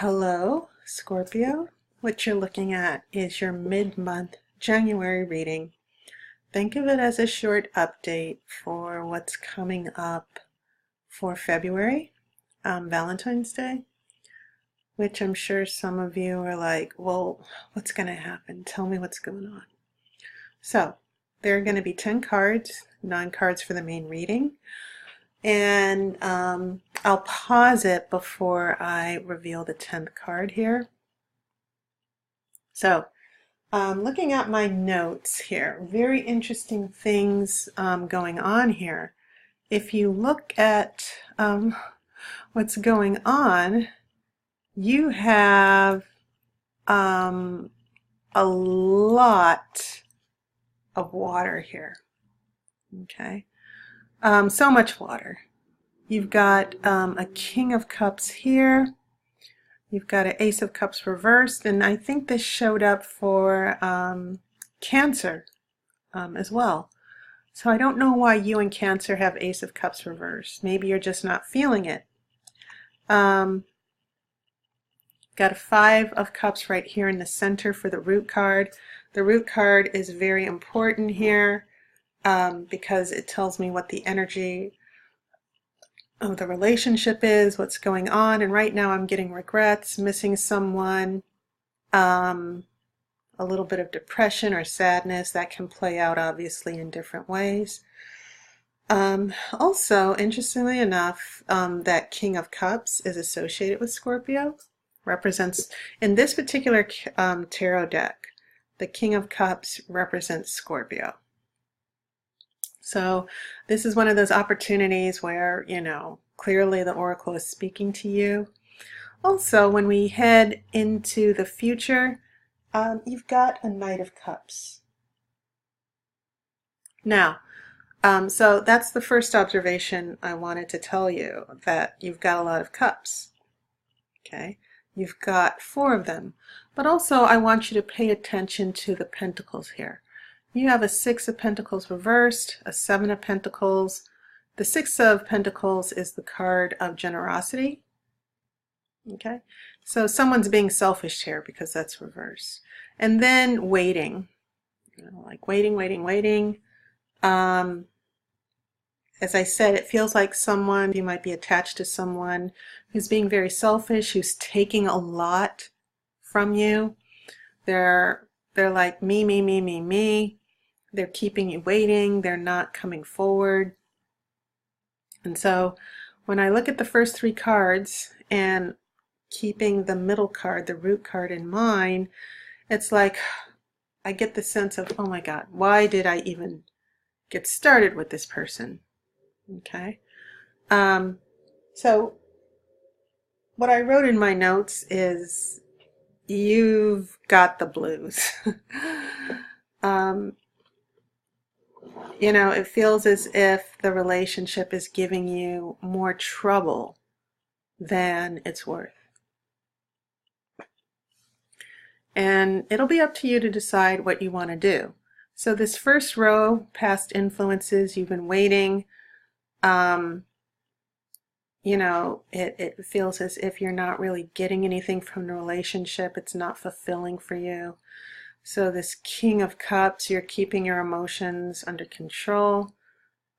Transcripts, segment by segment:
Hello, Scorpio. What you're looking at is your mid-month January reading. Think of it as a short update for what's coming up for February, Valentine's Day, which I'm sure some of you are like, well, what's going to happen? Tell me what's going on. So, there are going to be 10 cards, 9 cards for the main reading. And I'll pause it before I reveal the 10th card here. So, looking at my notes here, very interesting things going on here. If you look at what's going on, you have a lot of water here. Okay. So much water. You've got a King of Cups here. You've got an Ace of Cups reversed, and I think this showed up for Cancer as well. So I don't know why you and Cancer have Ace of Cups reversed. Maybe you're just not feeling it. Got a 5 of Cups right here in the center for the root card. The root card is very important here. Because it tells me what the energy of the relationship is, what's going on, and right now I'm getting regrets, missing someone, a little bit of depression or sadness that can play out obviously in different ways. Also, interestingly enough, that King of Cups is associated with Scorpio, represents, in this particular tarot deck, the King of Cups represents Scorpio. So this is one of those opportunities where, you know, clearly the oracle is speaking to you. Also, when we head into the future, you've got a Knight of Cups. Now, so that's the first observation I wanted to tell you, that you've got a lot of cups. Okay, you've got 4 of them. But also I want you to pay attention to the pentacles here. You have a 6 of Pentacles reversed, a 7 of Pentacles. The 6 of Pentacles is the card of generosity. Okay, so someone's being selfish here because that's reversed. And then waiting, like waiting. As I said, it feels like someone, you might be attached to someone who's being very selfish, who's taking a lot from you. They're like me. They're keeping you waiting. They're not coming forward. And so when I look at the first 3 cards and keeping the middle card, the root card in mind, it's like I get the sense of, oh my God, why did I even get started with this person? Okay. So what I wrote in my notes is, you've got the blues. You know, it feels as if the relationship is giving you more trouble than it's worth. And it'll be up to you to decide what you want to do. So this first row, past influences, you've been waiting. You know, it feels as if you're not really getting anything from the relationship. It's not fulfilling for you. So this King of Cups, you're keeping your emotions under control.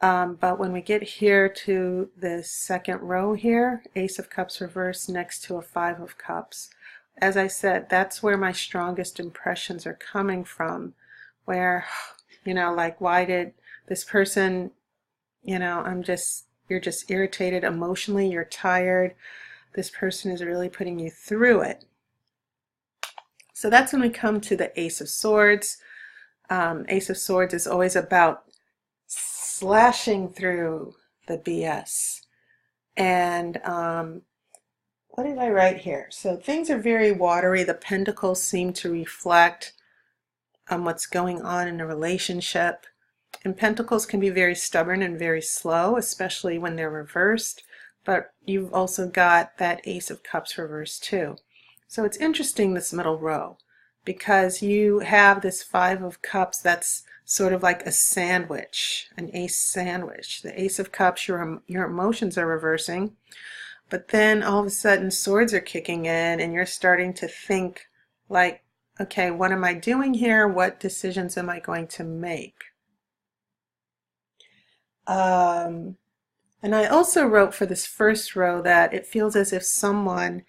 But when we get here to this second row here, Ace of Cups reversed next to a 5 of Cups. As I said, that's where my strongest impressions are coming from. Where, you know, like, why did this person, you know, you're just irritated emotionally, you're tired. This person is really putting you through it. So that's when we come to the Ace of Swords. Ace of Swords is always about slashing through the BS. And what did I write here? So things are very watery. The pentacles seem to reflect what's going on in a relationship. And pentacles can be very stubborn and very slow, especially when they're reversed. But you've also got that Ace of Cups reversed too. So it's interesting, this middle row, because you have this 5 of Cups that's sort of like a sandwich, an ace sandwich. The Ace of Cups, your emotions are reversing. But then all of a sudden swords are kicking in and you're starting to think like, okay, what am I doing here? What decisions am I going to make? And I also wrote for this first row that it feels as if someone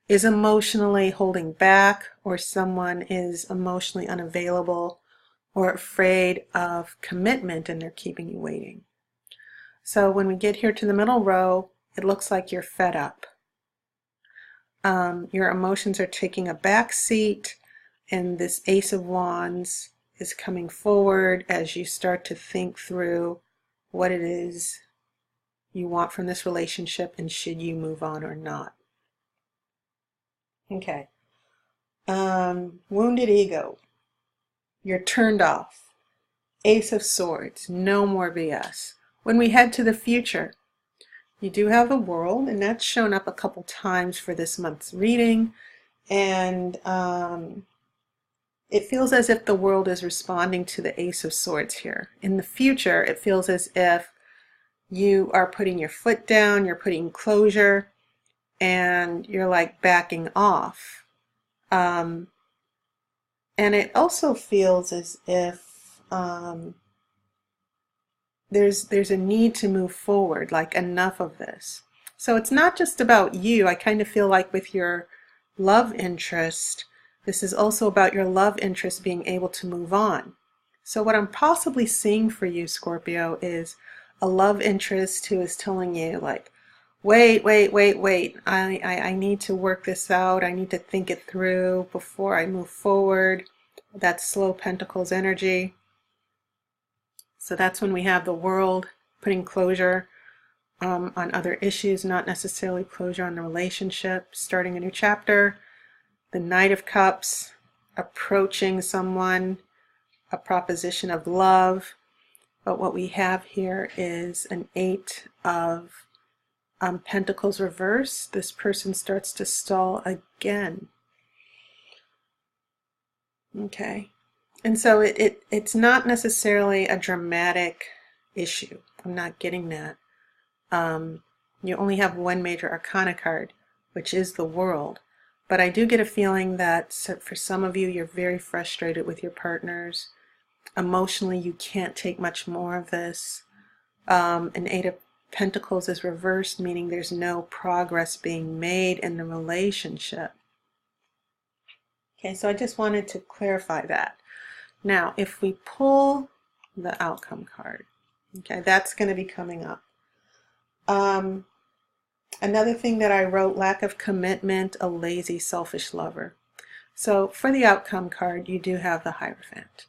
is emotionally holding back, or someone is emotionally unavailable or afraid of commitment and they're keeping you waiting. So when we get here to the middle row, it looks like you're fed up. Your emotions are taking a back seat, and this Ace of Wands is coming forward as you start to think through what it is you want from this relationship and should you move on or not. Okay. Wounded ego. You're turned off. Ace of Swords. No more BS. When we head to the future, you do have the World, and that's shown up a couple times for this month's reading. And it feels as if the World is responding to the Ace of Swords here. In the future, it feels as if you are putting your foot down, you're putting closure, and you're like backing off. And it also feels as if there's a need to move forward, like enough of this. So it's not just about you. I kind of feel like with your love interest, this is also about your love interest being able to move on. So what I'm possibly seeing for you, Scorpio, is a love interest who is telling you like, wait, I need to work this out. I need to think it through before I move forward. That's slow Pentacles energy. So that's when we have the World putting closure on other issues, not necessarily closure on the relationship, starting a new chapter. The Knight of Cups, approaching someone, a proposition of love. But what we have here is an Eight of Pentacles reverse. This person starts to stall again. Okay. And so it's not necessarily a dramatic issue. I'm not getting that. You only have one major arcana card, which is the World. But I do get a feeling that for some of you, you're very frustrated with your partners. Emotionally, you can't take much more of this. An Eight of Pentacles is reversed, meaning there's no progress being made in the relationship. Okay, so I just wanted to clarify that. Now, if we pull the outcome card, okay, that's going to be coming up. Another thing that I wrote, lack of commitment, a lazy, selfish lover. So for the outcome card, you do have the Hierophant.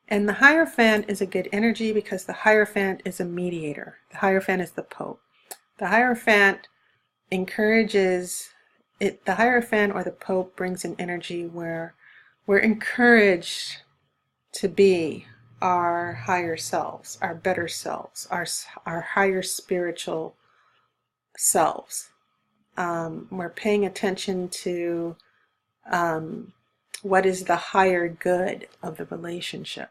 And the Hierophant is a good energy because the Hierophant is a mediator. The Hierophant is the Pope. The Hierophant encourages it. The Hierophant or the Pope brings an energy where we're encouraged to be our higher selves, our better selves, our higher spiritual selves. We're paying attention to what is the higher good of the relationship.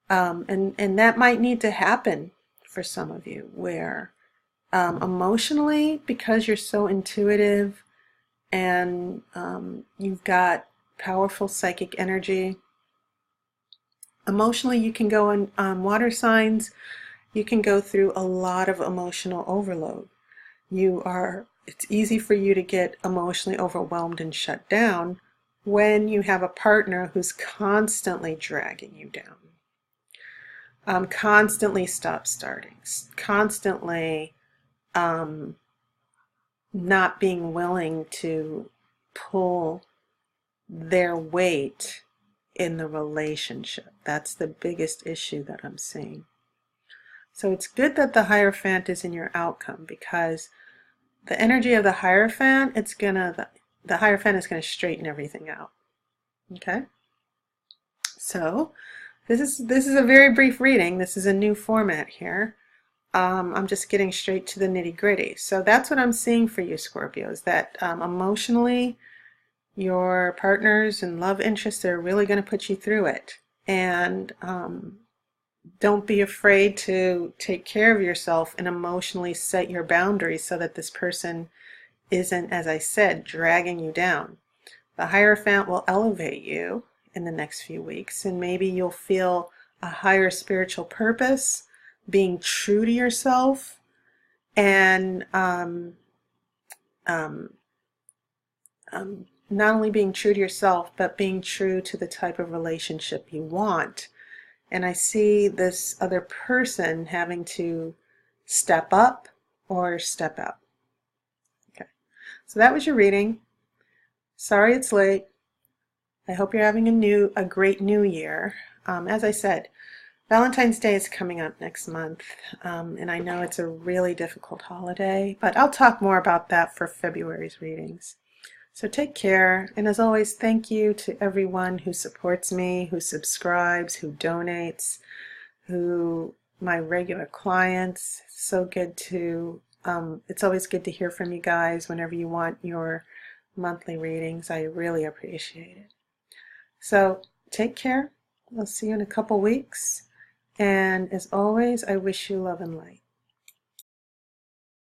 And that might need to happen for some of you, where emotionally, because you're so intuitive and you've got powerful psychic energy, emotionally you can go on water signs, you can go through a lot of emotional overload. It's easy for you to get emotionally overwhelmed and shut down when you have a partner who's constantly dragging you down. Constantly stop-starting, constantly not being willing to pull their weight in the relationship. That's the biggest issue that I'm seeing. So it's good that the Hierophant is in your outcome, because the energy of the Hierophant, the Hierophant is going to straighten everything out. Okay? So this is a very brief reading. This is a new format here. I'm just getting straight to the nitty-gritty. So that's what I'm seeing for you, Scorpio, is that emotionally, your partners and love interests are really going to put you through it. And don't be afraid to take care of yourself and emotionally set your boundaries so that this person isn't, as I said, dragging you down. The Hierophant will elevate you in the next few weeks, and maybe you'll feel a higher spiritual purpose, being true to yourself, and not only being true to yourself, but being true to the type of relationship you want. And I see this other person having to step up or step out. Okay, so that was your reading. Sorry it's late. I hope you're having a great new year. As I said, Valentine's Day is coming up next month, and I know it's a really difficult holiday, but I'll talk more about that for February's readings. So take care, and as always, thank you to everyone who supports me, who subscribes, who donates, my regular clients. So good to, it's always good to hear from you guys whenever you want your monthly readings. I really appreciate it. So take care. I'll see you in a couple weeks. And as always, I wish you love and light.